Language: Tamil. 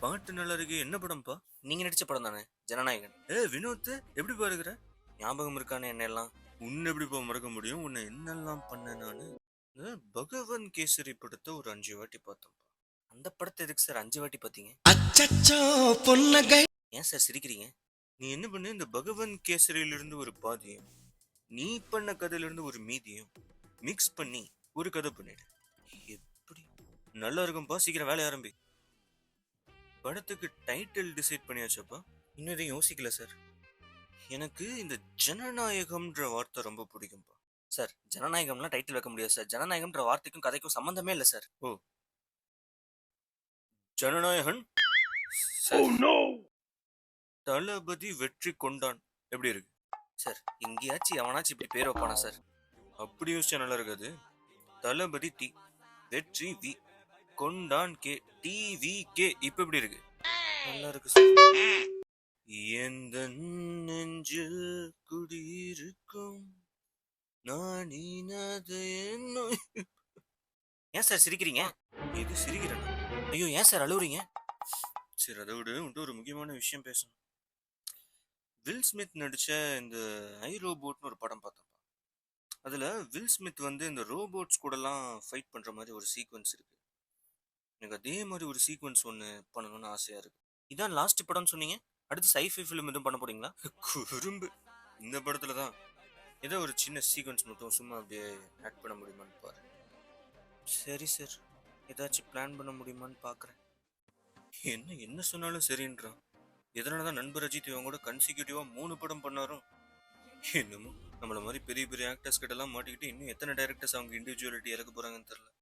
பாட்டு நல்லா இருக்கு. என்ன படம்ப்பா? நீங்க நடிச்ச படம் தானே ஜனநாயகன். வினோத் எப்படி பாருக்குற? ஞாபகம் இருக்கானே என்ன எல்லாம்? உன்னை எப்படிப்பா மறக்க முடியும்? உன்னை என்னெல்லாம் பண்ண நானு? பகவன் கேசரி படத்தை ஒரு 5 வாட்டி பார்த்தோம்ப்பா. அந்த படத்தை எதுக்கு சார் 5 வாட்டி பார்த்தீங்க? அச்சச்சோ பொன்னகை. ஏன் சார் சிரிக்கிறீங்க? நீ என்ன பண்ணு, இந்த பகவன் கேசரியிலிருந்து ஒரு பாதியும் நீ பண்ண கதையிலிருந்து ஒரு மீதியும் மிக்ஸ் பண்ணி ஒரு கதை பண்ணிடு. எப்படி நல்லா இருக்கும்பா. சீக்கிரம் வேலைய ஆரம்பி. படத்துக்கு டைட்டில் டிசைட் பண்ணியாச்சப்பா? இன்னும் எதையும் யோசிக்கல சார். எனக்கு இந்த ஜனநாயகம்ன்ற வார்த்தை ரொம்ப பிடிக்கும்பா. சார் ஜனநாயகம்லாம் டைட்டில் வைக்க முடியாது சார். ஜனநாயகம்ன்ற வார்த்தைக்கும் கதைக்கும் சம்பந்தமே இல்லை சார். ஓ, ஜனநாயகன் தளபதி வெற்றி கொண்டான் எப்படி இருக்கு? சார் எங்கேயாச்சும் எவனாச்சும் இப்படி பேர் வைப்பானா சார்? அப்படி யோசிச்சா நல்லா இருக்காது. தளபதி டி, வெற்றி வி, கொண்டான் கே, டிவி கே. இப்ப எப்படி இருக்கு? நல்லா இருக்கு சார். எந்த நெஞ்சில் குடியிருக்கும் நான் இனது என்னும். ஏன் சார் சிரிக்கிறீங்க? இது சிரிக்கிறேன். ஐயோ ஏன் சார் அழுவுறீங்க? சரி, அதை விட உன்ட்டு ஒரு முக்கியமான விஷயம் பேசணும். வில் ஸ்மித் நடிச்ச இந்த ஐ ரோபோட்னு ஒரு படம் பார்த்தப்பா. அதுல வில் ஸ்மித் வந்து இந்த ரோபோட்ஸ் கூடலாம் ஃபைட் பண்ற மாதிரி ஒரு சீக்வன்ஸ் இருக்கு. எனக்கு அதே மாதிரி ஒரு சீக்வன்ஸ் ஒன்று பண்ணணும்னு ஆசையா இருக்கு. இதான் லாஸ்ட் படம்னு சொன்னீங்க. அடுத்து சைஃபை ஃபிலிம் எதுவும் பண்ண போறீங்களா? குறும்பு. இந்த படத்துல தான் ஏதோ ஒரு சின்ன சீக்வன்ஸ் மட்டும் சும்மா அப்படியே ஆட் பண்ண முடியுமான்னு பாரு. சரி சார், ஏதாச்சும் பிளான் பண்ண முடியுமான்னு பார்க்குறேன். என்ன என்ன சொன்னாலும் சரின்றான். எதனாலதான் நண்பர் அஜித் இவங்க கூட கன்சிக்யூட்டிவா 3 படம் பண்ணாரும். என்னமோ நம்மள மாதிரி பெரிய பெரிய ஆக்டர்ஸ் கிட்ட எல்லாம் மாட்டிக்கிட்டு இன்னும் எத்தனை டைரக்டர்ஸ் அவங்க இண்டிவிஜுவாலிட்டி இறக்க போறாங்கன்னு தெரியல.